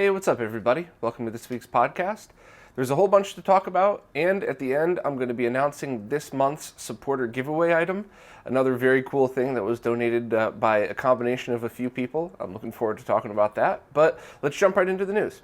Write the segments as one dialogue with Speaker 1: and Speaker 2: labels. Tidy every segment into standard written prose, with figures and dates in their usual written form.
Speaker 1: Hey, what's up everybody? Welcome to this week's podcast. There's a whole bunch to talk about, and at the end I'm going to be announcing this month's supporter giveaway item, another very cool thing that was donated by a combination of a few people. I'm looking forward to talking about that, but let's jump right into the news.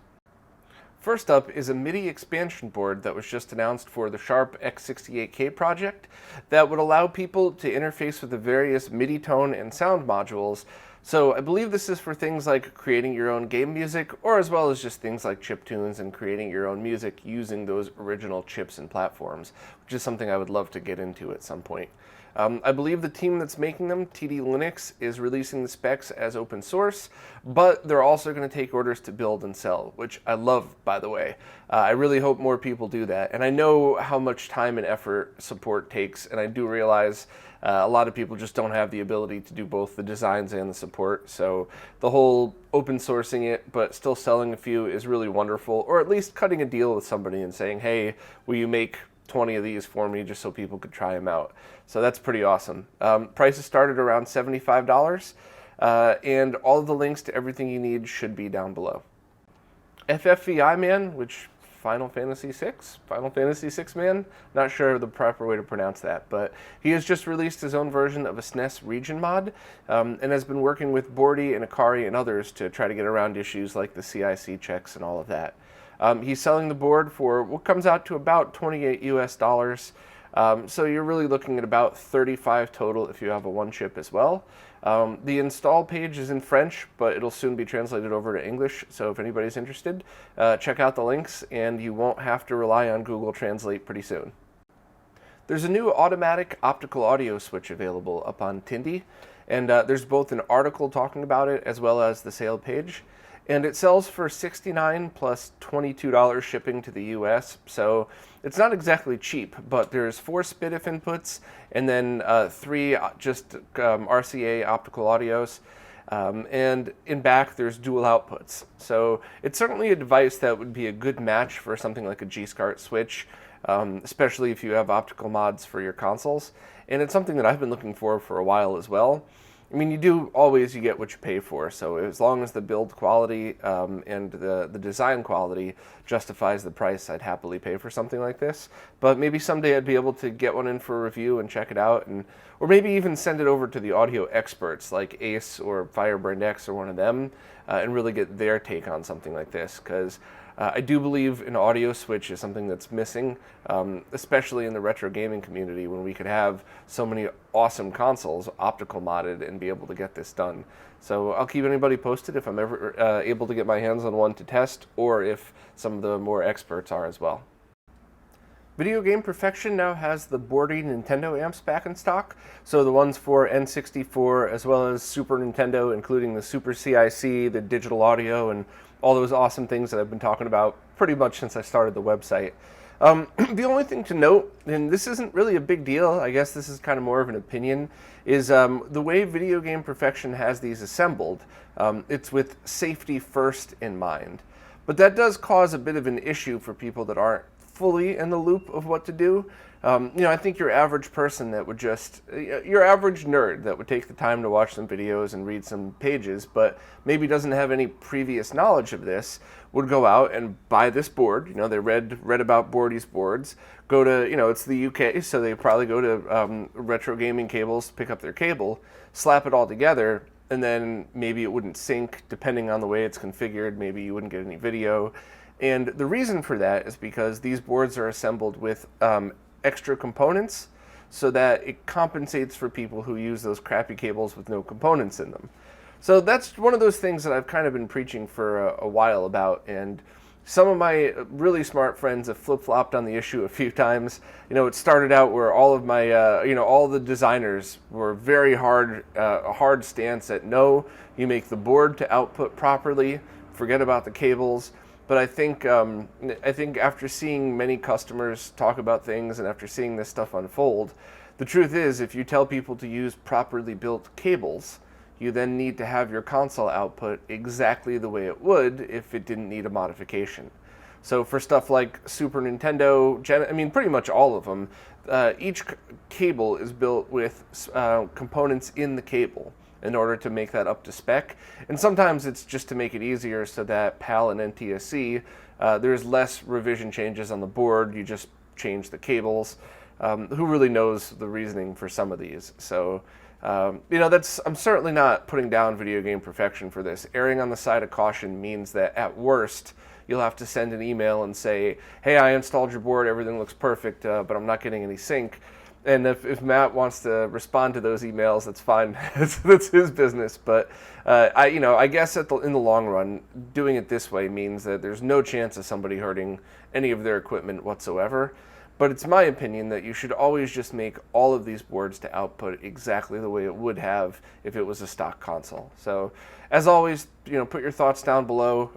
Speaker 1: First up is a MIDI expansion board that was just announced for the Sharp X68K project that would allow people to interface with the various MIDI tone and sound modules. So I believe this is for things like creating your own game music, or as well as just things like chiptunes and creating your own music using those original chips and platforms, which is something I would love to get into at some point. I believe the team that's making them, TD Linux, is releasing the specs as open source, but they're also going to take orders to build and sell, which I love, by the way. I really hope more people do that, and I know how much time and effort support takes, and I do realize a lot of people just don't have the ability to do both the designs and the support, so the whole open sourcing it but still selling a few is really wonderful, or at least cutting a deal with somebody and saying, hey, will you make 20 of these for me just so people could try them out. So that's pretty awesome. Prices started around $75, and all of the links to everything you need should be down below. FFVI Man, which Final Fantasy VI Man? Not sure the proper way to pronounce that, but he has just released his own version of a SNES Region mod, and has been working with Borti and Carby and others to try to get around issues like the CIC checks and all of that. He's selling the board for what comes out to about $28 US. So you're really looking at about 35 total if you have a one chip as well. The install page is in French, but it'll soon be translated over to English. So if anybody's interested, check out the links and you won't have to rely on Google Translate pretty soon. There's a new automatic optical audio switch available up on Tindy, and there's both an article talking about it as well as the sale page. And it sells for $69 plus $22 shipping to the US, so it's not exactly cheap, but there's 4 SPDIF inputs and then 3 just RCA optical audios, and in back there's dual outputs. So it's certainly a device that would be a good match for something like a G-SCART switch, especially if you have optical mods for your consoles, and it's something that I've been looking for a while as well. I mean, you get what you pay for, so as long as the build quality and the design quality justifies the price, I'd happily pay for something like this. But maybe someday I'd be able to get one in for a review and check it out, or maybe even send it over to the audio experts like Ace or Firebrand X or one of them, and really get their take on something like this, because I do believe an audio switch is something that's missing, especially in the retro gaming community, when we could have so many awesome consoles optical modded and be able to get this done. So I'll keep anybody posted if I'm ever able to get my hands on one to test, or if some of the more experts are as well. Video Game Perfection now has the Borti Nintendo amps back in stock, so the ones for N64 as well as Super Nintendo, including the Super CIC, the digital audio, and all those awesome things that I've been talking about pretty much since I started the website. The only thing to note, and this isn't really a big deal, I guess this is kind of more of an opinion, is the way Video Game Perfection has these assembled, it's with safety first in mind. But that does cause a bit of an issue for people that aren't fully in the loop of what to do. I think your average person that would your average nerd that would take the time to watch some videos and read some pages, but maybe doesn't have any previous knowledge of this, would go out and buy this board. They read about Borti's boards, go to, it's the UK, so they probably go to Retro Gaming Cables, pick up their cable, slap it all together, and then maybe it wouldn't sync depending on the way it's configured, maybe you wouldn't get any video. And the reason for that is because these boards are assembled with extra components so that it compensates for people who use those crappy cables with no components in them. So that's one of those things that I've kind of been preaching for a while about, and some of my really smart friends have flip-flopped on the issue a few times. It started out where all of my, all the designers were very hard stance at no, you make the board to output properly, forget about the cables. But I think after seeing many customers talk about things and after seeing this stuff unfold, the truth is if you tell people to use properly built cables, you then need to have your console output exactly the way it would if it didn't need a modification. So for stuff like Super Nintendo, pretty much all of them, each cable is built with components in the cable. in order to make that up to spec. And sometimes it's just to make it easier so that PAL and NTSC, there's less revision changes on the board. You just change the cables. Who really knows the reasoning for some of these? So, you know, I'm certainly not putting down video game perfection for this. Erring on the side of caution means that at worst, you'll have to send an email and say, hey, I installed your board, everything looks perfect, but I'm not getting any sync. And if Matt wants to respond to those emails, that's fine. That's his business. But I guess in the long run, doing it this way means that there's no chance of somebody hurting any of their equipment whatsoever. But it's my opinion that you should always just make all of these boards to output exactly the way it would have if it was a stock console. So, as always, put your thoughts down below.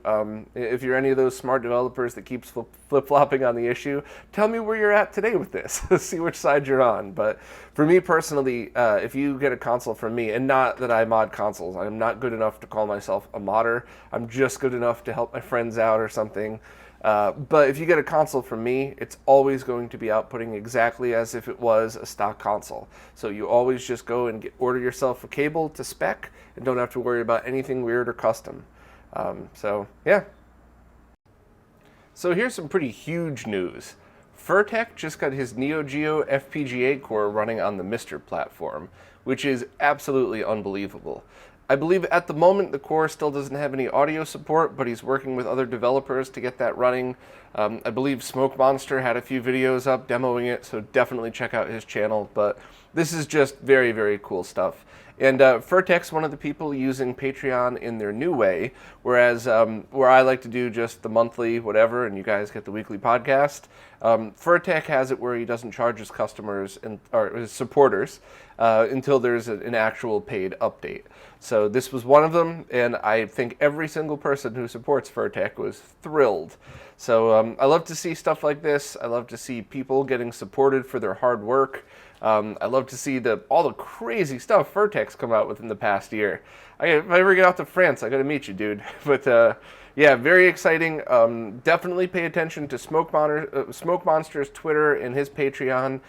Speaker 1: If you're any of those smart developers that keeps flip-flopping on the issue, tell me where you're at today with this. See which side you're on. But for me personally, if you get a console from me, and not that I mod consoles, I'm not good enough to call myself a modder. I'm just good enough to help my friends out or something. But if you get a console from me, it's always going to be outputting exactly as if it was a stock console. So you always just go and order yourself a cable to spec and don't have to worry about anything weird or custom. Yeah. So here's some pretty huge news. Furtek just got his Neo Geo FPGA core running on the MiSTer platform, which is absolutely unbelievable. I believe at the moment the core still doesn't have any audio support, but he's working with other developers to get that running. I believe Smoke Monster had a few videos up demoing it, so definitely check out his channel. But this is just very, very cool stuff. And Furtek's one of the people using Patreon in their new way, whereas where I like to do just the monthly whatever, and you guys get the weekly podcast, Furtek has it where he doesn't charge his customers or his supporters until there's an actual paid update. So this was one of them, and I think every single person who supports Furtek was thrilled. So I love to see stuff like this. I love to see people getting supported for their hard work. I love to see all the crazy stuff Furtek's come out with in the past year. If I ever get out to France, I gotta meet you, dude. But yeah, very exciting. Definitely pay attention to Smoke Monster's Twitter and his Patreon.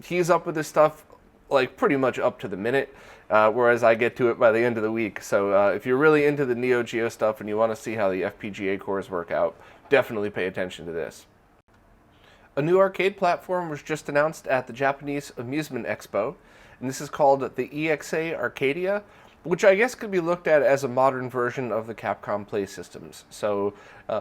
Speaker 1: He's up with this stuff like pretty much up to the minute, whereas I get to it by the end of the week. So if you're really into the Neo Geo stuff and you want to see how the FPGA cores work out, definitely pay attention to this. A new arcade platform was just announced at the Japanese Amusement Expo, and this is called the EXA Arcadia, which I guess could be looked at as a modern version of the Capcom Play systems. So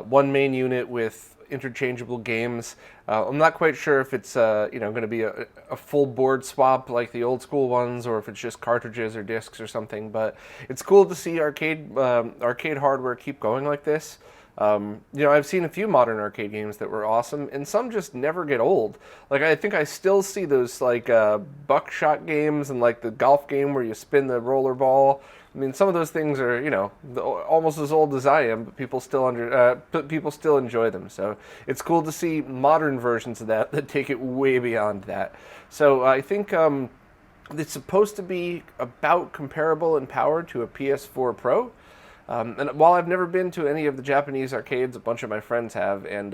Speaker 1: one main unit with interchangeable games. I'm not quite sure if it's going to be a full board swap like the old school ones, or if it's just cartridges or discs or something. But it's cool to see arcade hardware keep going like this. I've seen a few modern arcade games that were awesome, and some just never get old. Like, I think I still see those, like, buckshot games and, like, the golf game where you spin the roller ball. I mean, some of those things are, almost as old as I am, but people still enjoy them. So it's cool to see modern versions of that take it way beyond that. So I think it's supposed to be about comparable in power to a PS4 Pro. And while I've never been to any of the Japanese arcades, a bunch of my friends have, and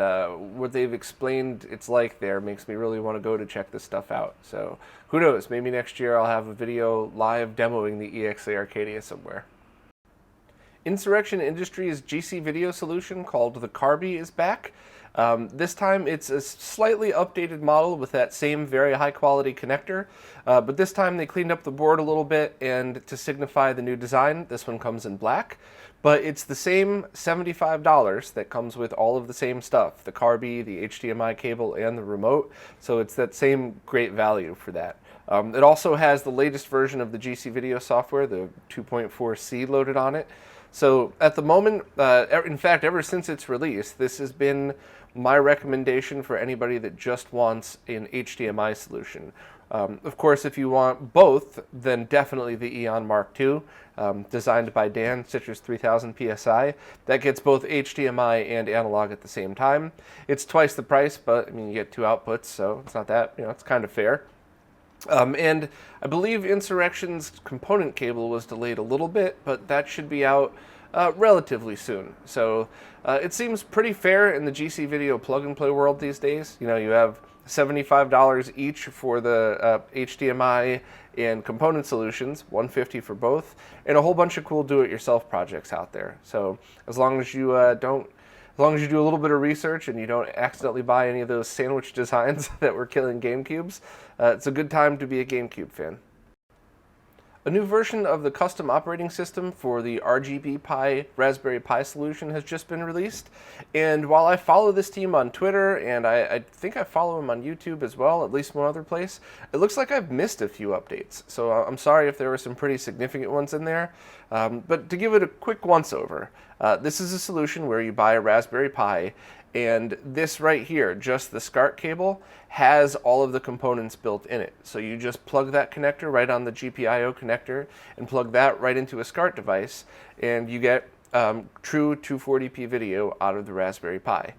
Speaker 1: what they've explained it's like there makes me really want to go to check this stuff out. So who knows, maybe next year I'll have a video live demoing the EXA Arcadia somewhere. Insurrection Industries' GCVideo solution called the Carby is back. This time it's a slightly updated model with that same very high quality connector, but this time they cleaned up the board a little bit, and to signify the new design, this one comes in black. But it's the same $75 that comes with all of the same stuff, the Carby, the HDMI cable, and the remote, so it's that same great value for that. It also has the latest version of the GCVideo software, the 2.4C, loaded on it. So at the moment, in fact, ever since its release, this has been my recommendation for anybody that just wants an HDMI solution. Of course, if you want both, then definitely the Eon Mark II, designed by Dan, Citrus 3000 PSI. That gets both HDMI and analog at the same time. It's twice the price, but I mean, you get two outputs, so it's not that, it's kind of fair. And I believe Insurrection's component cable was delayed a little bit, but that should be out relatively soon. So it seems pretty fair in the GCVideo plug-and-play world these days. You know, you have $75 each for the HDMI and component solutions, $150 for both, and a whole bunch of cool do-it-yourself projects out there. So as long as you as long as you do a little bit of research and you don't accidentally buy any of those sandwich designs that were killing GameCubes, it's a good time to be a GameCube fan. A new version of the custom operating system for the RGB-Pi Raspberry Pi solution has just been released. And while I follow this team on Twitter, and I think I follow them on YouTube as well, at least one other place, it looks like I've missed a few updates. So I'm sorry if there were some pretty significant ones in there. But to give it a quick once-over, this is a solution where you buy a Raspberry Pi, and this right here, just the SCART cable, has all of the components built in it. So you just plug that connector right on the GPIO connector and plug that right into a SCART device, and you get true 240p video out of the Raspberry Pi.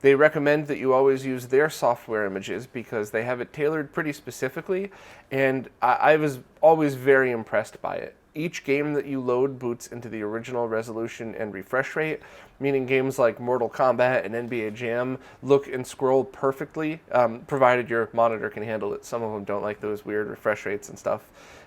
Speaker 1: They recommend that you always use their software images because they have it tailored pretty specifically, and I was always very impressed by it. Each game that you load boots into the original resolution and refresh rate, meaning games like Mortal Kombat and NBA Jam look and scroll perfectly, provided your monitor can handle it. Some of them don't like those weird refresh rates and stuff.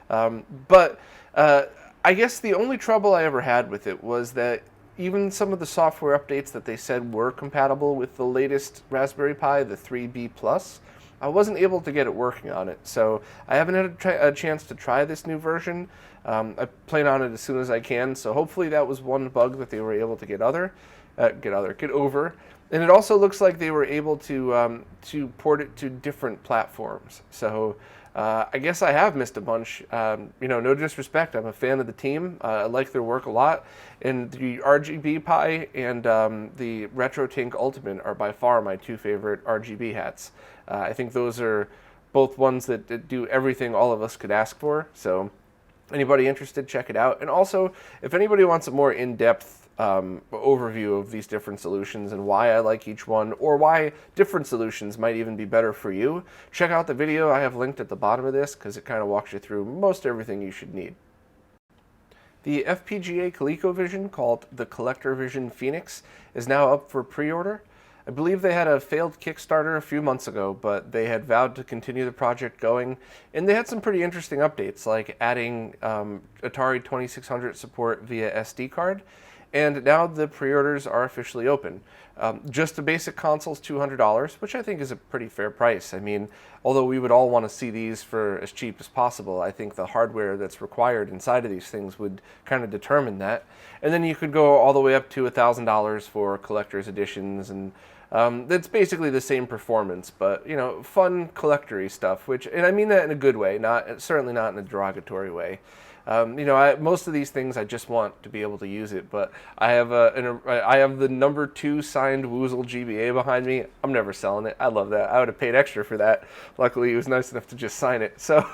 Speaker 1: But I guess the only trouble I ever had with it was that even some of the software updates that they said were compatible with the latest Raspberry Pi, the 3B Plus, I wasn't able to get it working on it. So I haven't had a chance to try this new version. I plan on it as soon as I can, so hopefully that was one bug that they were able to get over. And it also looks like they were able to port it to different platforms. So I guess I have missed a bunch. You know, no disrespect, I'm a fan of the team. I like their work a lot. And the RGB-Pi and the RetroTink Ultimate are by far my two favorite RGB hats. I think those are both ones that do everything all of us could ask for. So anybody interested, check it out. And also, if anybody wants a more in-depth overview of these different solutions and why I like each one, or why different solutions might even be better for you, check out the video I have linked at the bottom of this because it kind of walks you through most everything you should need. The FPGA Colecovision, called the CollectorVision Phoenix, is now up for pre-order. I believe they had a failed Kickstarter a few months ago, but they had vowed to continue the project going, and they had some pretty interesting updates, like adding Atari 2600 support via SD card, and now the pre-orders are officially open. Just the basic console's $200, which I think is a pretty fair price. I mean, although we would all want to see these for as cheap as possible, I think the hardware that's required inside of these things would kind of determine that. And then you could go all the way up to $1,000 for collector's editions, and that's basically the same performance, but, you know, fun collector-y stuff, and I mean that in a good way, certainly not in a derogatory way. You know, most of these things I just want to be able to use it, but I have the number 2 signed Woozle GBA behind me. I'm never selling it. I love that. I would have paid extra for that. Luckily, he was nice enough to just sign it. So,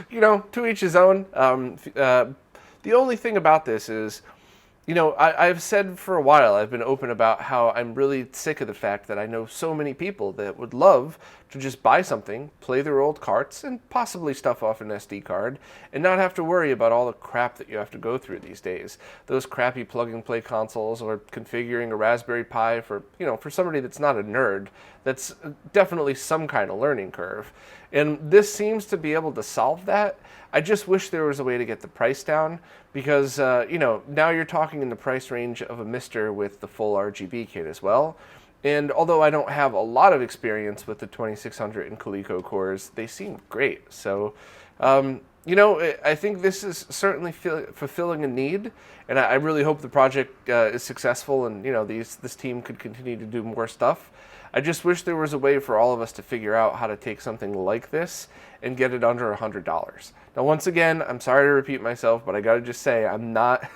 Speaker 1: you know, to each his own. The only thing about this is, you know, I've said for a while, I've been open about how I'm really sick of the fact that I know so many people that would love to just buy something, play their old carts, and possibly stuff off an SD card, and not have to worry about all the crap that you have to go through these days. Those crappy plug-and-play consoles, or configuring a Raspberry Pi for, you know, for somebody that's not a nerd, that's definitely some kind of learning curve. And this seems to be able to solve that. I just wish there was a way to get the price down, because, you know, now you're talking in the price range of a Mister with the full RGB kit as well. And although I don't have a lot of experience with the 2600 and Coleco cores, they seem great. So, you know, I think this is certainly fulfilling a need, and I really hope the project is successful, and, you know, this team could continue to do more stuff. I just wish there was a way for all of us to figure out how to take something like this and get it under $100. Now, once again, I'm sorry to repeat myself, but I gotta just say, I'm not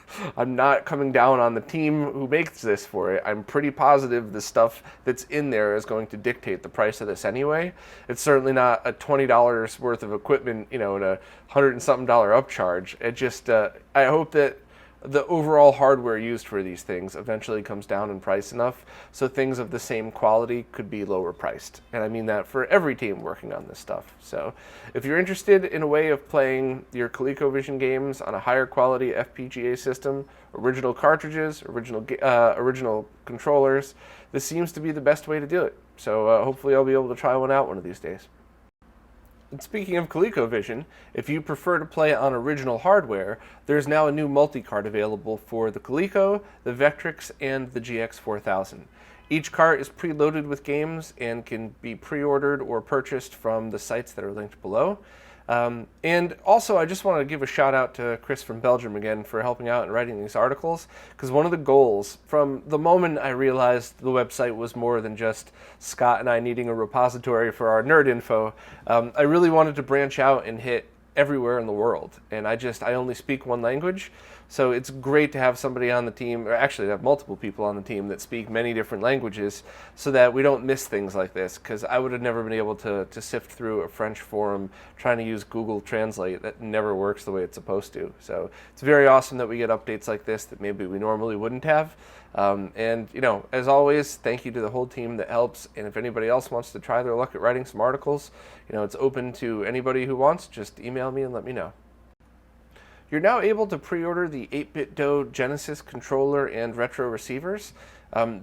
Speaker 1: coming down on the team who makes this for it. I'm pretty positive the stuff that's in there is going to dictate the price of this anyway. It's certainly not a $20 worth of equipment, you know, and a $100 and something upcharge. It just, I hope that the overall hardware used for these things eventually comes down in price enough so things of the same quality could be lower priced. And I mean that for every team working on this stuff. So if you're interested in a way of playing your Colecovision games on a higher quality FPGA system, original cartridges, original controllers, this seems to be the best way to do it. So hopefully I'll be able to try one out one of these days. And speaking of ColecoVision, if you prefer to play on original hardware, there's now a new multi-cart available for the Coleco, the Vectrex, and the GX4000. Each cart is preloaded with games and can be pre-ordered or purchased from the sites that are linked below. And also, I just want to give a shout out to Chris from Belgium again for helping out and writing these articles, because one of the goals from the moment I realized the website was more than just Scott and I needing a repository for our nerd info, I really wanted to branch out and hit everywhere in the world. And I only speak one language, so it's great to have somebody on the team, or actually to have multiple people on the team that speak many different languages so that we don't miss things like this, because I would have never been able to sift through a French forum trying to use Google Translate. That never works the way it's supposed to. So it's very awesome that we get updates like this that maybe we normally wouldn't have. And, you know, as always, thank you to the whole team that helps. And if anybody else wants to try their luck at writing some articles, you know, it's open to anybody who wants. Just email me and let me know. You're now able to pre-order the 8BitDo Genesis controller and retro receivers.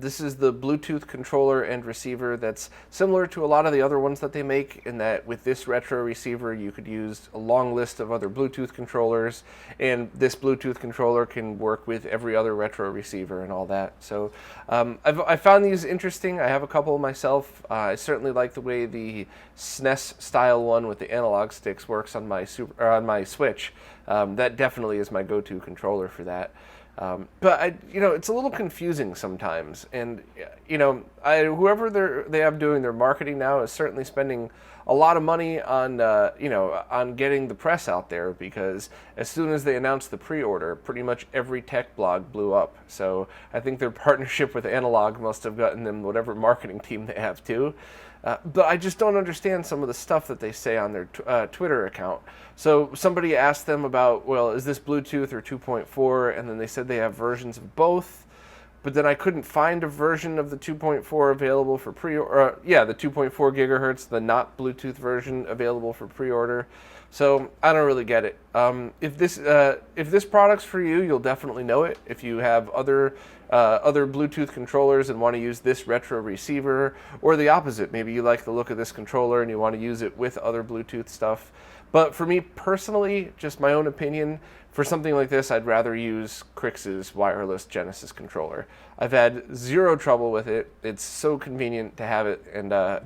Speaker 1: This is the Bluetooth controller and receiver that's similar to a lot of the other ones that they make, in that with this retro receiver you could use a long list of other Bluetooth controllers, and this Bluetooth controller can work with every other retro receiver and all that. So I found these interesting. I have a couple myself. I certainly like the way the SNES style one with the analog sticks works on my Switch. That definitely is my go-to controller for that. But it's a little confusing sometimes, and whoever they have doing their marketing now is certainly spending a lot of money on on getting the press out there, because as soon as they announced the pre-order, pretty much every tech blog blew up. So I think their partnership with Analog must have gotten them whatever marketing team they have too. But I just don't understand some of the stuff that they say on their Twitter account. So somebody asked them about, well, is this Bluetooth or 2.4? And then they said they have versions of both. But then I couldn't find a version of the 2.4 available for pre-order. The 2.4 gigahertz, the not Bluetooth version available for pre-order. So I don't really get it. If this product's for you, you'll definitely know it. If you have other Bluetooth controllers and want to use this retro receiver, or the opposite, maybe you like the look of this controller and you want to use it with other Bluetooth stuff. But for me personally, just my own opinion, for something like this, I'd rather use Crix's wireless Genesis controller. I've had zero trouble with it. It's so convenient to have it, and I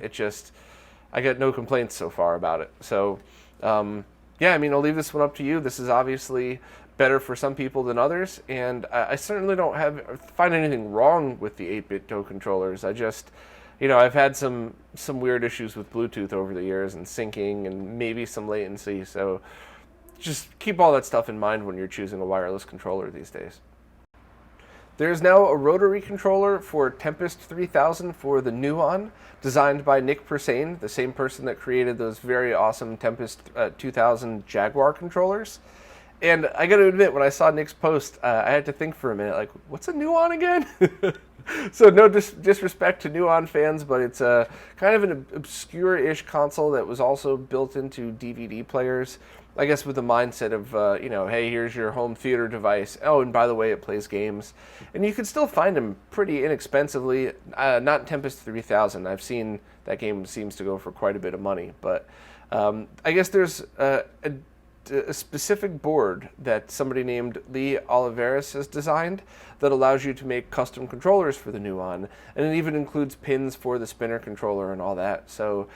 Speaker 1: get no complaints so far about it. So, I'll leave this one up to you. This is obviously better for some people than others, and I certainly don't find anything wrong with the 8BitDo controllers. I've had some weird issues with Bluetooth over the years, and syncing, and maybe some latency, so just keep all that stuff in mind when you're choosing a wireless controller these days. There's now a rotary controller for Tempest 3000 for the Nuon, designed by Nick Persane, the same person that created those very awesome Tempest 2000 Jaguar controllers. And I gotta admit, when I saw Nick's post, I had to think for a minute, like, what's a Nuon again? So no disrespect to Nuon fans, but it's kind of an obscure-ish console that was also built into DVD players, I guess with the mindset of, hey, here's your home theater device. Oh, and by the way, it plays games. And you can still find them pretty inexpensively, not Tempest 3000. I've seen that game seems to go for quite a bit of money, but I guess there's a specific board that somebody named Lee Oliveris has designed that allows you to make custom controllers for the Nuon, and it even includes pins for the spinner controller and all that. So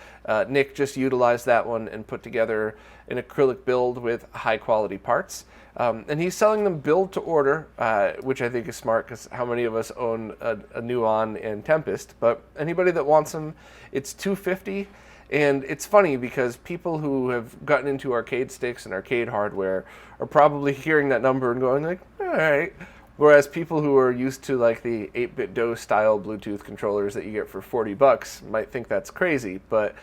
Speaker 1: Nick just utilized that one and put together an acrylic build with high quality parts. And he's selling them build to order, which I think is smart, because how many of us own a Nuon and Tempest? But anybody that wants them, it's $250. And it's funny because people who have gotten into arcade sticks and arcade hardware are probably hearing that number and going like, all right, Whereas people who are used to like the 8-bit DOS style Bluetooth controllers that you get for $40 might think that's crazy, but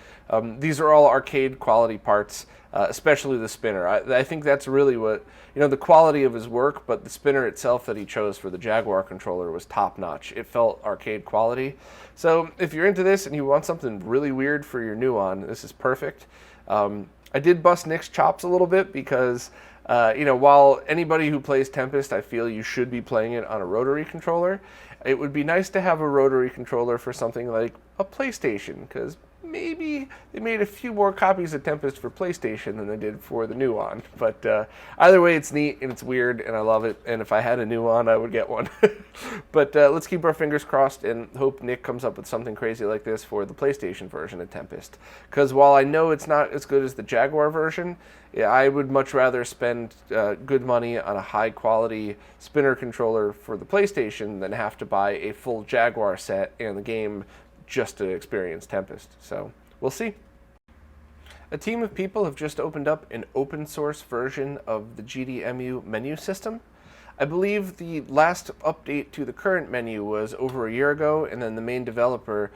Speaker 1: these are all arcade quality parts, especially the spinner. I think that's really what, the quality of his work, but the spinner itself that he chose for the Jaguar controller was top notch. It felt arcade quality. So if you're into this and you want something really weird for your Nuon, this is perfect. I did bust Nick's chops a little bit because while anybody who plays Tempest, I feel you should be playing it on a rotary controller, it would be nice to have a rotary controller for something like a PlayStation, because maybe they made a few more copies of Tempest for PlayStation than they did for the Nuon. But either way, it's neat and it's weird and I love it. And if I had a Nuon, I would get one. But let's keep our fingers crossed and hope Nick comes up with something crazy like this for the PlayStation version of Tempest. Because while I know it's not as good as the Jaguar version, I would much rather spend good money on a high-quality spinner controller for the PlayStation than have to buy a full Jaguar set and the game just to experience Tempest. So we'll see. A team of people have just opened up an open source version of the GDEmu menu system. I believe the last update to the current menu was over a year ago, and then the main developer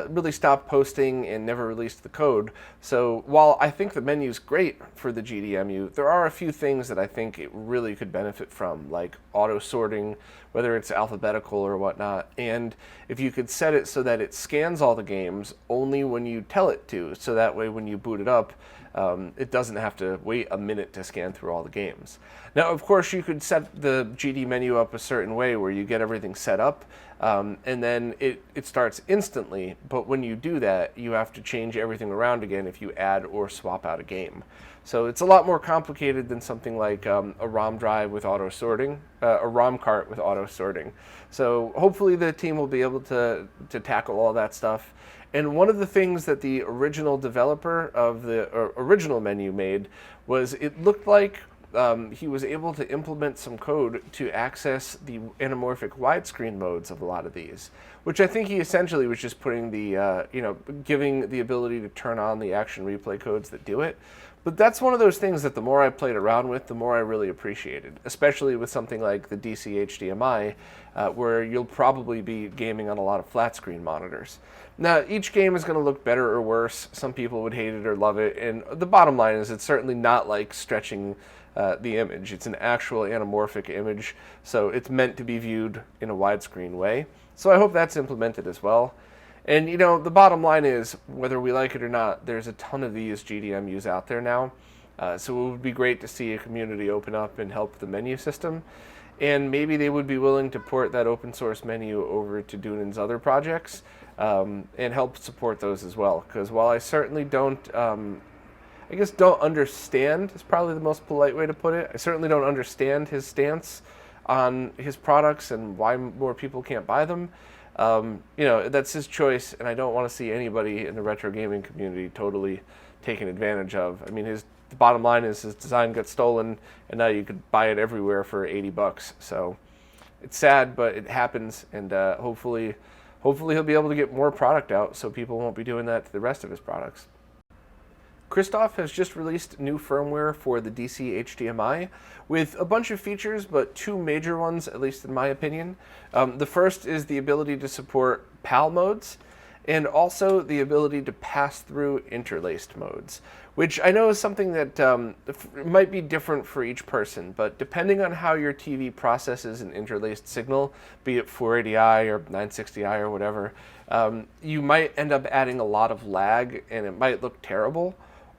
Speaker 1: really stopped posting and never released the code. So while I think the menu's great for the GDEmu, there are a few things that I think it really could benefit from, like auto sorting, whether it's alphabetical or whatnot, and if you could set it so that it scans all the games only when you tell it to, so that way when you boot it up, it doesn't have to wait a minute to scan through all the games. Now, of course, you could set the GD menu up a certain way where you get everything set up, and then it starts instantly, but when you do that, you have to change everything around again if you add or swap out a game. So it's a lot more complicated than something like a ROM drive with auto sorting, a ROM cart with auto sorting. So hopefully the team will be able to tackle all that stuff. And one of the things that the original developer of the original menu made was it looked like he was able to implement some code to access the anamorphic widescreen modes of a lot of these, which I think he essentially was just putting the, giving the ability to turn on the action replay codes that do it. But that's one of those things that the more I played around with, the more I really appreciated, especially with something like the DCHDMI, where you'll probably be gaming on a lot of flat screen monitors. Now, each game is going to look better or worse. Some people would hate it or love it, and the bottom line is it's certainly not like stretching the image. It's an actual anamorphic image, so it's meant to be viewed in a widescreen way. So I hope that's implemented as well. And, the bottom line is, whether we like it or not, there's a ton of these GDEmus out there now. So it would be great to see a community open up and help the menu system. And maybe they would be willing to port that open source menu over to Dunan's other projects and help support those as well. Because while I certainly don't understand, is probably the most polite way to put it. I certainly don't understand his stance on his products and why more people can't buy them. That's his choice, and I don't want to see anybody in the retro gaming community totally taken advantage of. I mean, the bottom line is his design got stolen, and now you could buy it everywhere for $80. So it's sad, but it happens, and hopefully he'll be able to get more product out so people won't be doing that to the rest of his products. Christoph has just released new firmware for the DCHDMI with a bunch of features, but two major ones, at least in my opinion. The first is the ability to support PAL modes, and also the ability to pass through interlaced modes, which I know is something that might be different for each person, but depending on how your TV processes an interlaced signal, be it 480i or 960i or whatever, you might end up adding a lot of lag and it might look terrible.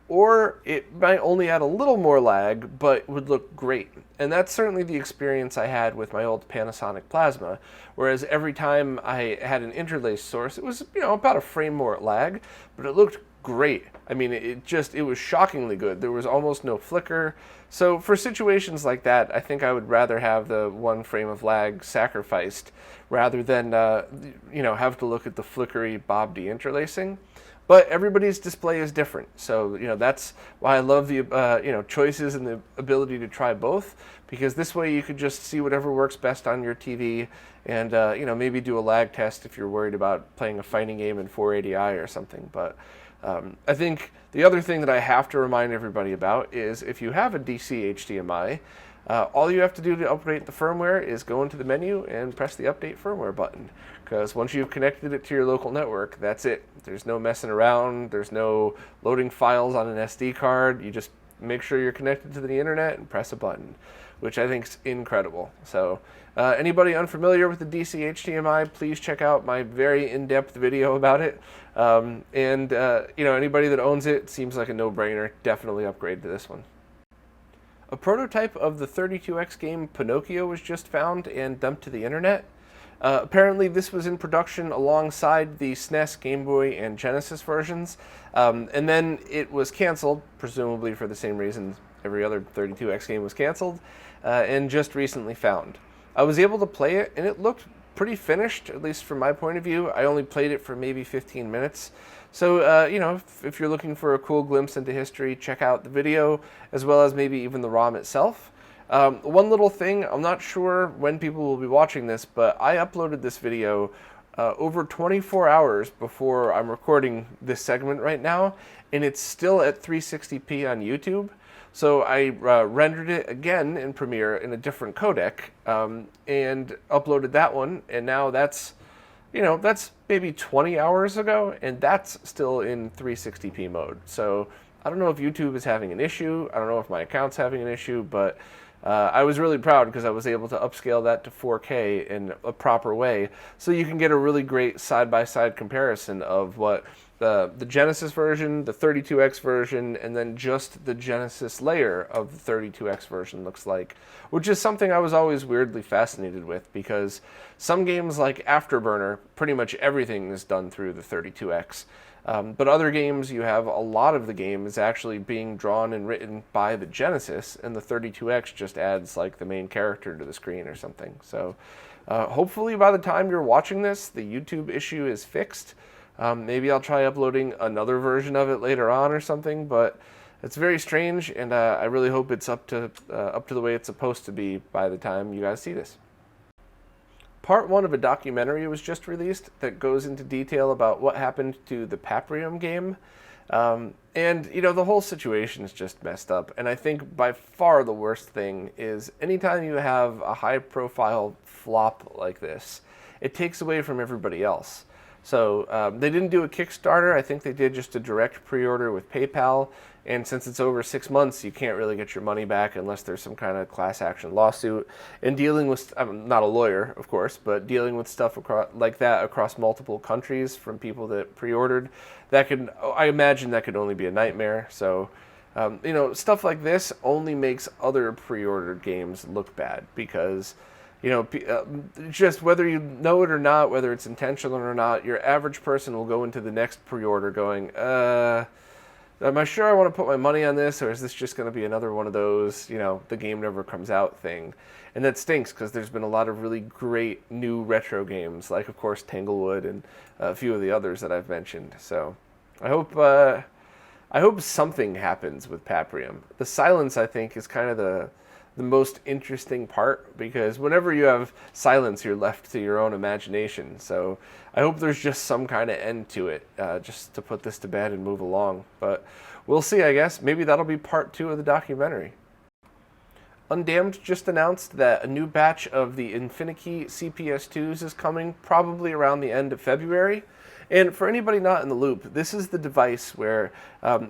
Speaker 1: Or it might only add a little more lag, but would look great. And that's certainly the experience I had with my old Panasonic Plasma, whereas every time I had an interlaced source, it was, about a frame more lag, but it looked great. I mean, it was shockingly good. There was almost no flicker. So for situations like that, I think I would rather have the one frame of lag sacrificed rather than, have to look at the flickery Bob D interlacing. But everybody's display is different, so that's why I love the choices and the ability to try both, because this way you could just see whatever works best on your TV, and maybe do a lag test if you're worried about playing a fighting game in 480i or something. But I think the other thing that I have to remind everybody about is if you have a DC HDMI, All you have to do to update the firmware is go into the menu and press the Update Firmware button. Because once you've connected it to your local network, that's it. There's no messing around. There's no loading files on an SD card. You just make sure you're connected to the internet and press a button, which I think is incredible. So anybody unfamiliar with the DCHDMI, please check out my very in-depth video about it. Anybody that owns it, seems like a no-brainer. Definitely upgrade to this one. A prototype of the 32X game Pinocchio was just found and dumped to the internet. Apparently this was in production alongside the SNES, Game Boy, and Genesis versions, and then it was canceled, presumably for the same reason every other 32X game was canceled, and just recently found. I was able to play it, and it looked pretty finished, at least from my point of view. I only played it for maybe 15 minutes. So, if you're looking for a cool glimpse into history, check out the video, as well as maybe even the ROM itself. One little thing, I'm not sure when people will be watching this, but I uploaded this video over 24 hours before I'm recording this segment right now, and it's still at 360p on YouTube. So I rendered it again in Premiere in a different codec and uploaded that one, and now that's maybe 20 hours ago, and that's still in 360p mode. So I don't know if YouTube is having an issue. I don't know if my account's having an issue, but I was really proud because I was able to upscale that to 4K in a proper way, so you can get a really great side-by-side comparison of what the Genesis version, the 32X version, and then just the Genesis layer of the 32X version looks like, which is something I was always weirdly fascinated with, because some games like Afterburner, pretty much everything is done through the 32X. But other games, you have a lot of the game is actually being drawn and written by the Genesis, and the 32X just adds like the main character to the screen or something. So hopefully by the time you're watching this, the YouTube issue is fixed. Maybe I'll try uploading another version of it later on or something, but it's very strange, and I really hope it's up to the way it's supposed to be by the time you guys see this. Part 1 of a documentary was just released that goes into detail about what happened to the Paprium game. The whole situation is just messed up. And I think by far the worst thing is anytime you have a high-profile flop like this, it takes away from everybody else. So they didn't do a Kickstarter. I think they did just a direct pre-order with PayPal. And since it's over 6 months, you can't really get your money back unless there's some kind of class action lawsuit. And dealing with, I'm not a lawyer, of course, but dealing with stuff like that across multiple countries from people that pre-ordered, I imagine that could only be a nightmare. So, stuff like this only makes other pre-ordered games look bad because, just whether you know it or not, whether it's intentional or not, your average person will go into the next pre-order going, am I sure I want to put my money on this, or is this just going to be another one of those, the game never comes out thing? And that stinks because there's been a lot of really great new retro games, like, of course, Tanglewood and a few of the others that I've mentioned. So I hope something happens with Paprium. The silence, I think, is kind of the most interesting part, because whenever you have silence, you're left to your own imagination. So I hope there's just some kind of end to it, just to put this to bed and move along. But we'll see, I guess. Maybe that'll be part 2 of the documentary. Undammed just announced that a new batch of the InfiniKey CPS2s is coming probably around the end of February. And for anybody not in the loop, this is the device where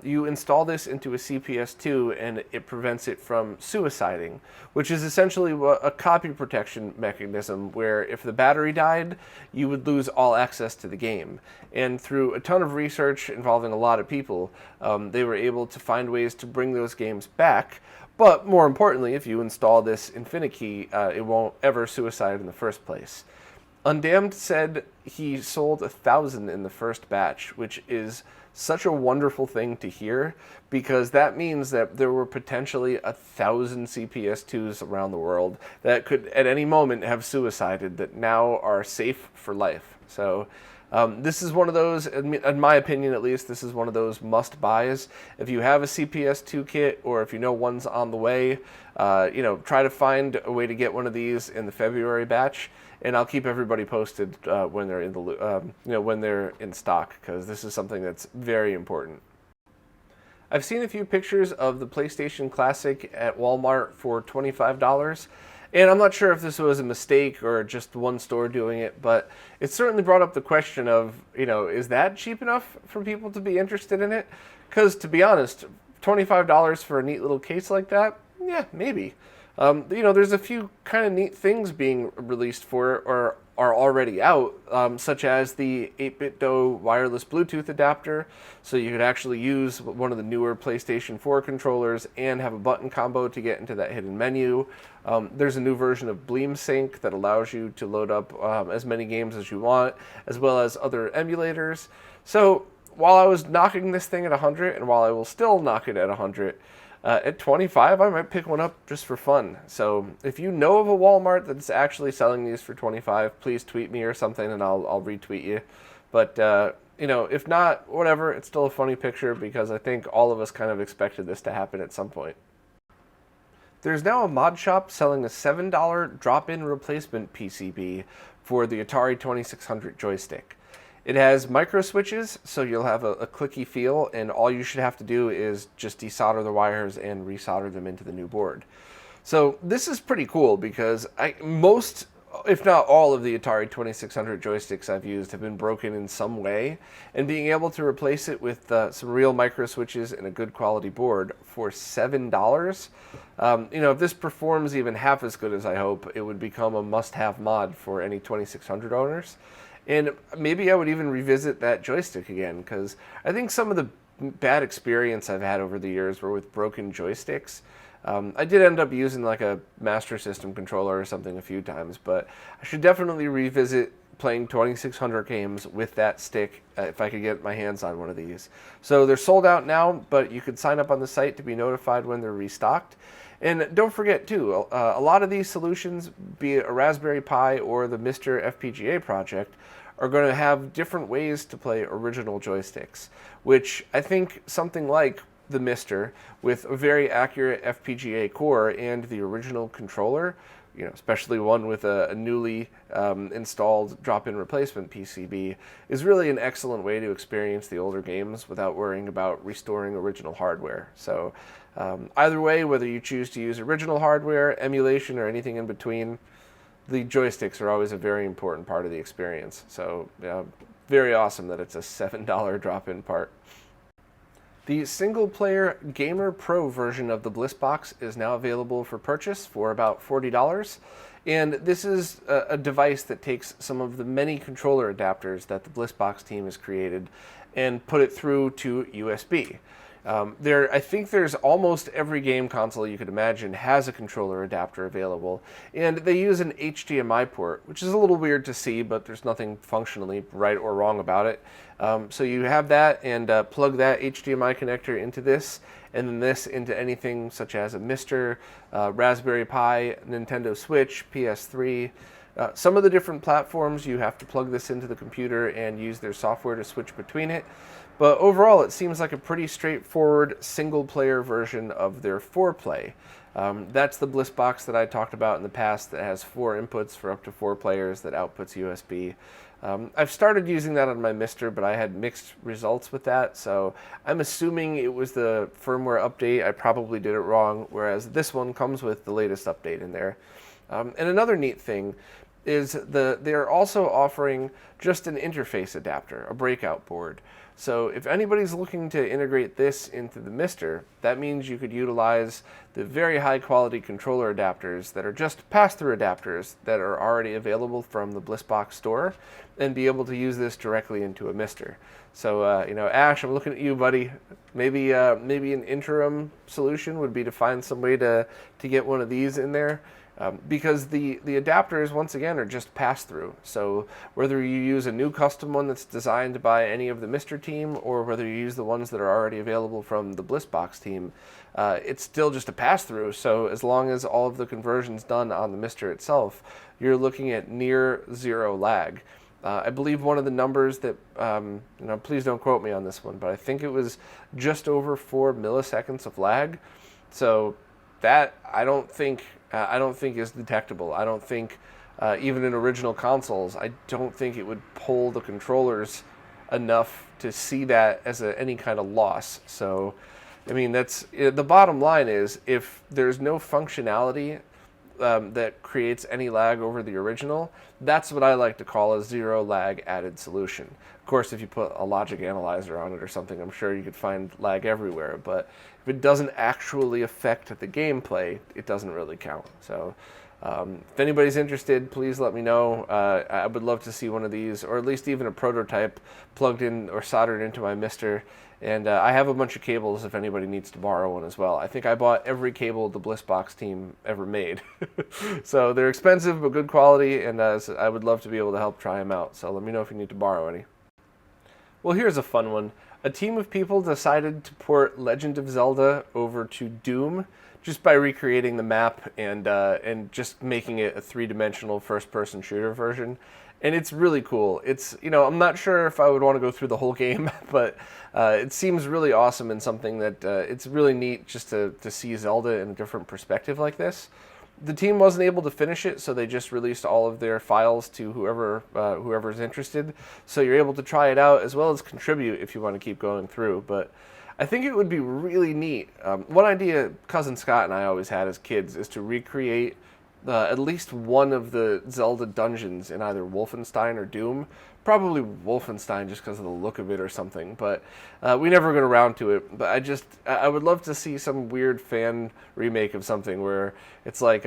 Speaker 1: you install this into a CPS2 and it prevents it from suiciding, which is essentially a copy protection mechanism where if the battery died, you would lose all access to the game. And through a ton of research involving a lot of people, they were able to find ways to bring those games back. But more importantly, if you install this InfiniKey, it won't ever suicide in the first place. Undammed said he sold 1,000 in the first batch, which is such a wonderful thing to hear, because that means that there were potentially 1,000 CPS2s around the world that could at any moment have suicided that now are safe for life. So this is one of those, in my opinion at least, this is one of those must-buys. If you have a CPS2 kit, or if you know one's on the way, try to find a way to get one of these in the February batch. And I'll keep everybody posted when they're in the when they're in stock, because this is something that's very important. I've seen a few pictures of the PlayStation Classic at Walmart for $25. And I'm not sure if this was a mistake or just one store doing it, but it certainly brought up the question of, is that cheap enough for people to be interested in it? Because to be honest, $25 for a neat little case like that, yeah, maybe. There's a few kind of neat things being released for it or are already out, such as the 8BitDo wireless Bluetooth adapter, so you could actually use one of the newer PlayStation 4 controllers and have a button combo to get into that hidden menu. There's a new version of Bleem Sync that allows you to load up as many games as you want, as well as other emulators. So while I was knocking this thing at 100, and while I will still knock it at 100, at 25, I might pick one up just for fun. So if you know of a Walmart that's actually selling these for 25, please tweet me or something, and I'll retweet you. But if not, whatever. It's still a funny picture because I think all of us kind of expected this to happen at some point. There's now a mod shop selling a $7 drop-in replacement PCB for the Atari 2600 joystick. It has micro switches, so you'll have a clicky feel, and all you should have to do is just desolder the wires and resolder them into the new board. So this is pretty cool because most, if not all, of the Atari 2600 joysticks I've used have been broken in some way, and being able to replace it with some real micro switches and a good quality board for $7, if this performs even half as good as I hope, it would become a must-have mod for any 2600 owners. And maybe I would even revisit that joystick again, because I think some of the bad experience I've had over the years were with broken joysticks. I did end up using like a Master System controller or something a few times, but I should definitely revisit playing 2600 games with that stick if I could get my hands on one of these. So they're sold out now, but you could sign up on the site to be notified when they're restocked. And don't forget, too, a lot of these solutions, be it a Raspberry Pi or the Mr. FPGA project, are going to have different ways to play original joysticks, which I think something like the Mr. with a very accurate FPGA core and the original controller, especially one with a newly installed drop-in replacement PCB, is really an excellent way to experience the older games without worrying about restoring original hardware. So either way, whether you choose to use original hardware, emulation, or anything in between, the joysticks are always a very important part of the experience. So very awesome that it's a $7 drop-in part. The single-player Gamer Pro version of the Bliss Box is now available for purchase for about $40. And this is a device that takes some of the many controller adapters that the Bliss Box team has created and put it through to USB. I think there's almost every game console you could imagine has a controller adapter available, and they use an HDMI port, which is a little weird to see, but there's nothing functionally right or wrong about it. So you have that, and plug that HDMI connector into this, and then this into anything such as a Mr., Raspberry Pi, Nintendo Switch, PS3. Some of the different platforms, you have to plug this into the computer and use their software to switch between it. But overall, it seems like a pretty straightforward single-player version of their 4-play. That's the Bliss Box that I talked about in the past that has 4 inputs for up to 4 players that outputs USB. I've started using that on my Mr., but I had mixed results with that, so I'm assuming it was the firmware update. I probably did it wrong, whereas this one comes with the latest update in there. And another neat thing is they're also offering just an interface adapter, a breakout board. So if anybody's looking to integrate this into the Mr., that means you could utilize the very high quality controller adapters that are just pass-through adapters that are already available from the Bliss Box store and be able to use this directly into a Mr. So, Ash, I'm looking at you, buddy. Maybe an interim solution would be to find some way to get one of these in there. Because the adapters, once again, are just pass-through. So whether you use a new custom one that's designed by any of the Mr. team, or whether you use the ones that are already available from the Bliss Box team, it's still just a pass-through. So as long as all of the conversion's done on the Mr. itself, you're looking at near zero lag. I believe one of the numbers that, please don't quote me on this one, but I think it was just over 4 milliseconds of lag. So that I don't think is detectable. I don't think, even in original consoles, I don't think it would pull the controllers enough to see that as any kind of loss. So I mean, that's the bottom line is if there's no functionality that creates any lag over the original, that's what I like to call a zero lag added solution. Of course, if you put a logic analyzer on it or something, I'm sure you could find lag everywhere, but if it doesn't actually affect the gameplay, it doesn't really count. So if anybody's interested, please let me know. I would love to see one of these, or at least even a prototype plugged in or soldered into my Mister. And I have a bunch of cables if anybody needs to borrow one as well. I think I bought every cable the Bliss Box team ever made. So they're expensive but good quality, and I would love to be able to help try them out. So let me know if you need to borrow any. Well, here's a fun one. A team of people decided to port Legend of Zelda over to Doom just by recreating the map and just making it a three-dimensional first-person shooter version. And it's really cool. It's, I'm not sure if I would want to go through the whole game, but it seems really awesome and something that it's really neat just to see Zelda in a different perspective like this. The team wasn't able to finish it, so they just released all of their files to whoever's interested. So you're able to try it out as well as contribute if you want to keep going through. But I think it would be really neat. One idea Cousin Scott and I always had as kids is to recreate at least one of the Zelda dungeons in either Wolfenstein or Doom. Probably Wolfenstein just because of the look of it or something, but we never got around to it. But I would love to see some weird fan remake of something where it's like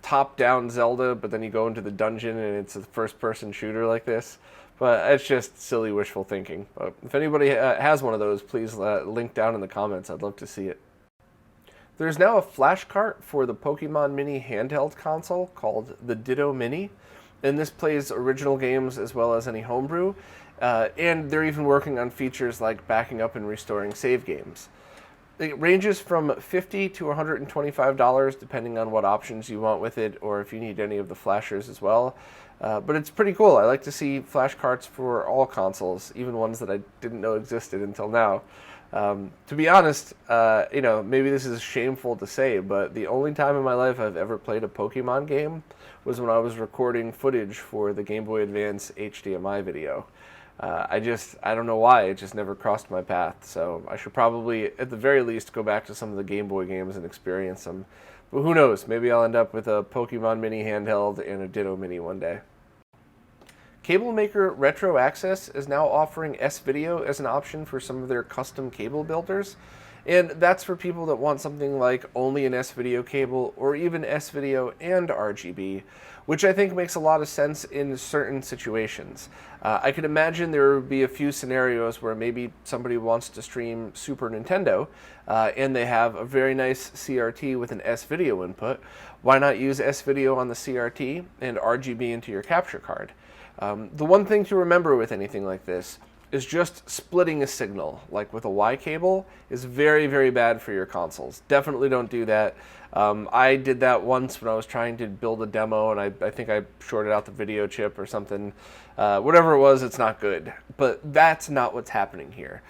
Speaker 1: top-down Zelda, but then you go into the dungeon and it's a first-person shooter like this. But it's just silly wishful thinking. But if anybody has one of those, please link down in the comments. I'd love to see it. There's now a flash cart for the Pokemon Mini handheld console called the Ditto Mini, and this plays original games as well as any homebrew, and they're even working on features like backing up and restoring save games. It ranges from $50 to $125 depending on what options you want with it or if you need any of the flashers as well. But it's pretty cool. I like to see flash carts for all consoles, even ones that I didn't know existed until now. To be honest, maybe this is shameful to say, but the only time in my life I've ever played a Pokemon game was when I was recording footage for the Game Boy Advance HDMI video. I don't know why, it just never crossed my path, so I should probably, at the very least, go back to some of the Game Boy games and experience them. But who knows, maybe I'll end up with a Pokemon Mini handheld and a Ditto Mini one day. Cable maker Retro Access is now offering S-Video as an option for some of their custom cable builders, and that's for people that want something like only an S-Video cable or even S-Video and RGB, which I think makes a lot of sense in certain situations. I could imagine there would be a few scenarios where maybe somebody wants to stream Super Nintendo and they have a very nice CRT with an S-Video input. Why not use S-Video on the CRT and RGB into your capture card? The one thing to remember with anything like this is just splitting a signal, like with a Y cable, is very, very bad for your consoles. Definitely don't do that. I did that once when I was trying to build a demo, and I think I shorted out the video chip or something. Whatever it was, it's not good. But that's not what's happening here.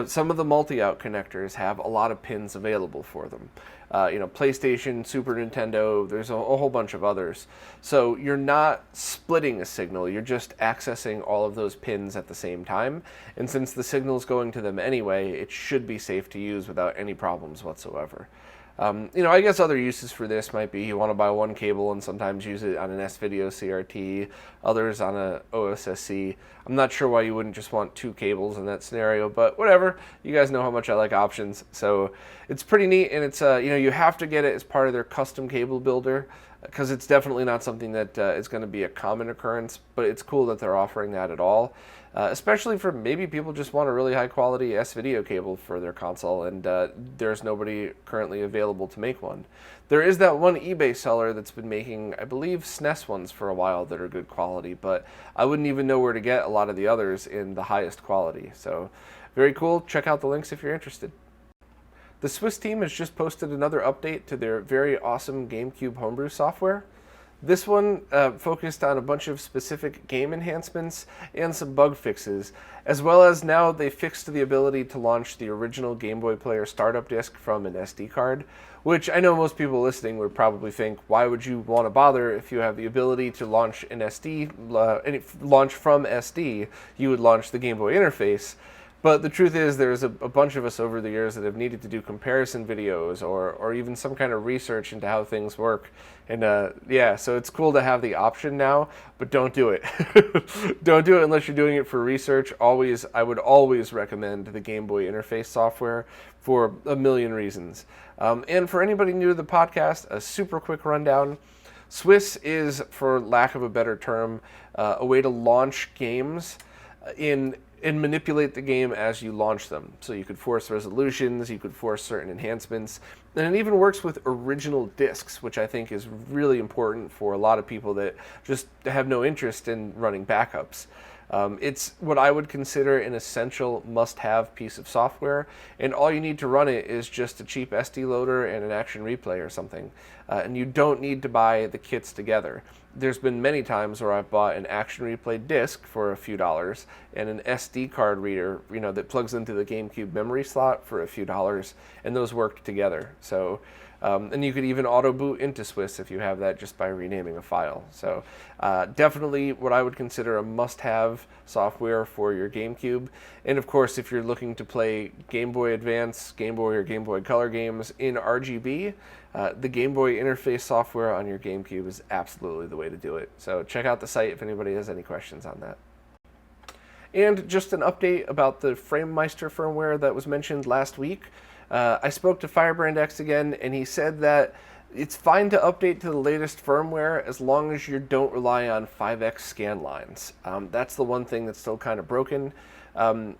Speaker 1: Some of the multi-out connectors have a lot of pins available for them. PlayStation, Super Nintendo, there's a whole bunch of others. So you're not splitting a signal, you're just accessing all of those pins at the same time. And since the signal's going to them anyway, it should be safe to use without any problems whatsoever. I guess other uses for this might be you want to buy one cable and sometimes use it on an S-Video CRT, others on a OSSC. I'm not sure why you wouldn't just want two cables in that scenario, but whatever. You guys know how much I like options, so it's pretty neat, and it's you have to get it as part of their custom cable builder because it's definitely not something that is going to be a common occurrence, but it's cool that they're offering that at all. Especially for maybe people just want a really high quality S-Video cable for their console and there's nobody currently available to make one. There is that one eBay seller that's been making, I believe, SNES ones for a while that are good quality, but I wouldn't even know where to get a lot of the others in the highest quality. So very cool. Check out the links if you're interested. The Swiss team has just posted another update to their very awesome GameCube homebrew software. This one focused on a bunch of specific game enhancements and some bug fixes, as well as now they fixed the ability to launch the original Game Boy Player startup disc from an SD card, which I know most people listening would probably think, why would you want to bother if you have the ability to launch an launch from SD, you would launch the Game Boy interface. But the truth is, there's a bunch of us over the years that have needed to do comparison videos or even some kind of research into how things work. And yeah, so it's cool to have the option now, but don't do it. Don't do it unless you're doing it for research. I would always recommend the Game Boy interface software for a million reasons. And for anybody new to the podcast, a super quick rundown. Swiss is, for lack of a better term, a way to launch games and manipulate the game as you launch them. So you could force resolutions, you could force certain enhancements, and it even works with original discs, which I think is really important for a lot of people that just have no interest in running backups. It's what I would consider an essential must-have piece of software, and all you need to run it is just a cheap SD loader and an action replay or something. And you don't need to buy the kits together. There's been many times where I've bought an action replay disc for a few dollars and an SD card reader, that plugs into the GameCube memory slot for a few dollars, and those worked together. So, and you could even auto boot into Swiss if you have that just by renaming a file. So definitely what I would consider a must-have software for your GameCube. And of course, if you're looking to play Game Boy Advance, Game Boy or Game Boy Color games in RGB, the Game Boy interface software on your GameCube is absolutely the way to do it. So check out the site if anybody has any questions on that. And just an update about the Framemeister firmware that was mentioned last week. I spoke to Firebrand X again, and he said that it's fine to update to the latest firmware as long as you don't rely on 5x scan lines. That's the one thing that's still kind of broken.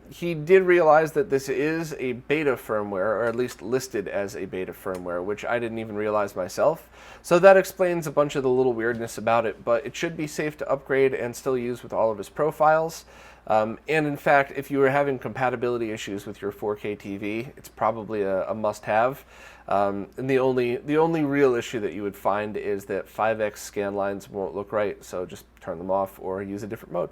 Speaker 1: He did realize that this is a beta firmware, or at least listed as a beta firmware, which I didn't even realize myself. So that explains a bunch of the little weirdness about it, but it should be safe to upgrade and still use with all of his profiles. And in fact, if you were having compatibility issues with your 4K TV, it's probably a must-have. And the only real issue that you would find is that 5x scan lines won't look right, so just turn them off or use a different mode.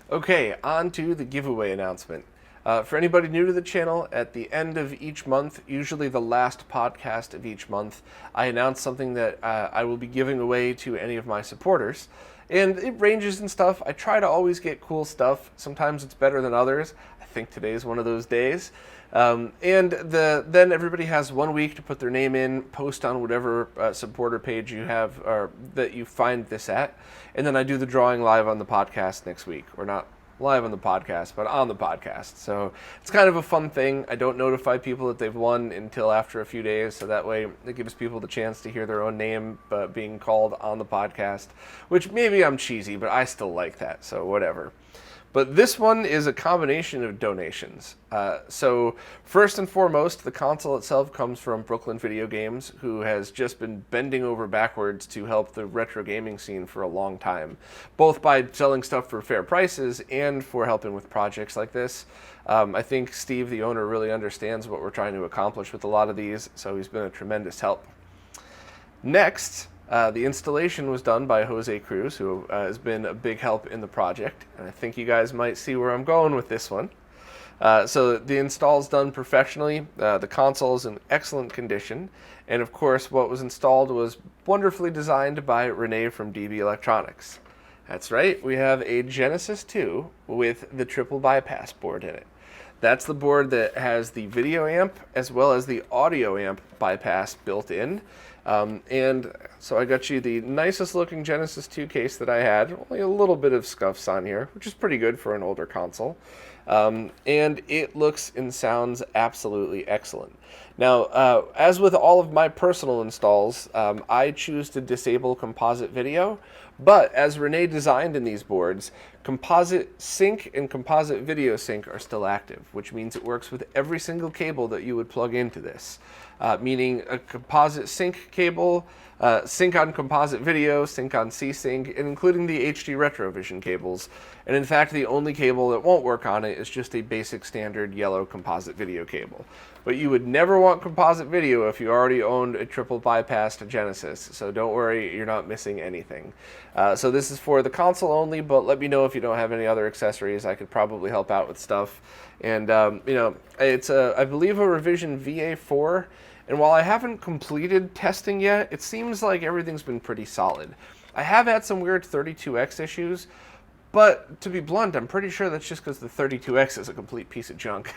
Speaker 1: Okay, on to the giveaway announcement. For anybody new to the channel, at the end of each month, usually the last podcast of each month, I announce something that I will be giving away to any of my supporters. And it ranges in stuff. I try to always get cool stuff. Sometimes it's better than others. I think today's one of those days. And then everybody has 1 week to put their name in, post on whatever supporter page you have or that you find this at. And then I do the drawing live on the podcast next week. Or not live on the podcast, but on the podcast. So it's kind of a fun thing. I don't notify people that they've won until after a few days, so that way it gives people the chance to hear their own name being called on the podcast, which maybe I'm cheesy, but I still like that, so whatever. But this one is a combination of donations. So first and foremost, the console itself comes from Brooklyn Video Games, who has just been bending over backwards to help the retro gaming scene for a long time, both by selling stuff for fair prices and for helping with projects like this. I think Steve, the owner, really understands what we're trying to accomplish with a lot of these, so he's been a tremendous help. Next, the installation was done by Jose Cruz, who has been a big help in the project, and I think you guys might see where I'm going with this one. So the install's done professionally, the console's in excellent condition, and of course what was installed was wonderfully designed by Renee from DB Electronics. That's right, we have a Genesis 2 with the triple bypass board in it. That's the board that has the video amp as well as the audio amp bypass built in. And so I got you the nicest looking Genesis 2 case that I had. Only a little bit of scuffs on here, which is pretty good for an older console. And it looks and sounds absolutely excellent. Now, as with all of my personal installs, I choose to disable composite video. But as Renee designed in these boards, composite sync and composite video sync are still active, which means it works with every single cable that you would plug into this. Meaning a composite sync cable, sync on composite video, sync on C-Sync, and including the HD RetroVision cables. And in fact, the only cable that won't work on it is just a basic standard yellow composite video cable. But you would never want composite video if you already owned a triple bypassed Genesis, so don't worry, you're not missing anything. So this is for the console only, but let me know if you don't have any other accessories. I could probably help out with stuff. And, it's, I believe, a revision VA4. And while I haven't completed testing yet, it seems like everything's been pretty solid. I have had some weird 32X issues, But to be blunt, I'm pretty sure that's just because the 32X is a complete piece of junk.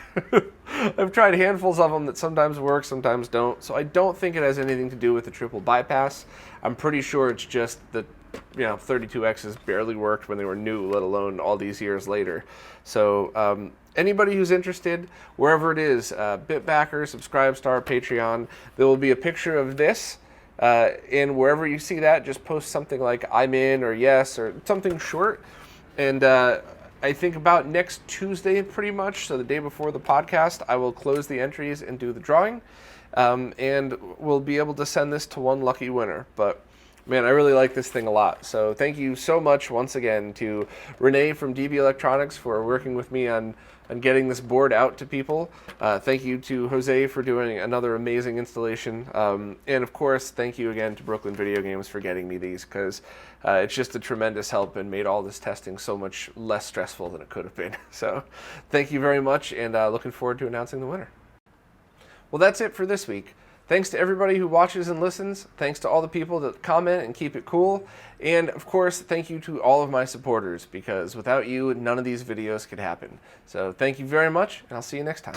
Speaker 1: I've tried handfuls of them that sometimes work, sometimes don't, so I don't think it has anything to do with the triple bypass. I'm pretty sure it's just that 32Xs barely worked when they were new, let alone all these years later. So anybody who's interested, wherever it is, Bitbacker, Subscribestar, Patreon, there will be a picture of this. And wherever you see that, just post something like I'm in or yes or something short. And I think about next Tuesday, pretty much, so the day before the podcast, I will close the entries and do the drawing. And we'll be able to send this to one lucky winner. But man, I really like this thing a lot. So thank you so much once again to Renee from DB Electronics for working with me on getting this board out to people. Thank you to Jose for doing another amazing installation. And of course, thank you again to Brooklyn Video Games for getting me these, because it's just a tremendous help and made all this testing so much less stressful than it could have been. So thank you very much, and looking forward to announcing the winner. Well, that's it for this week. Thanks to everybody who watches and listens. Thanks to all the people that comment and keep it cool. And of course, thank you to all of my supporters, because without you, none of these videos could happen. So thank you very much, and I'll see you next time.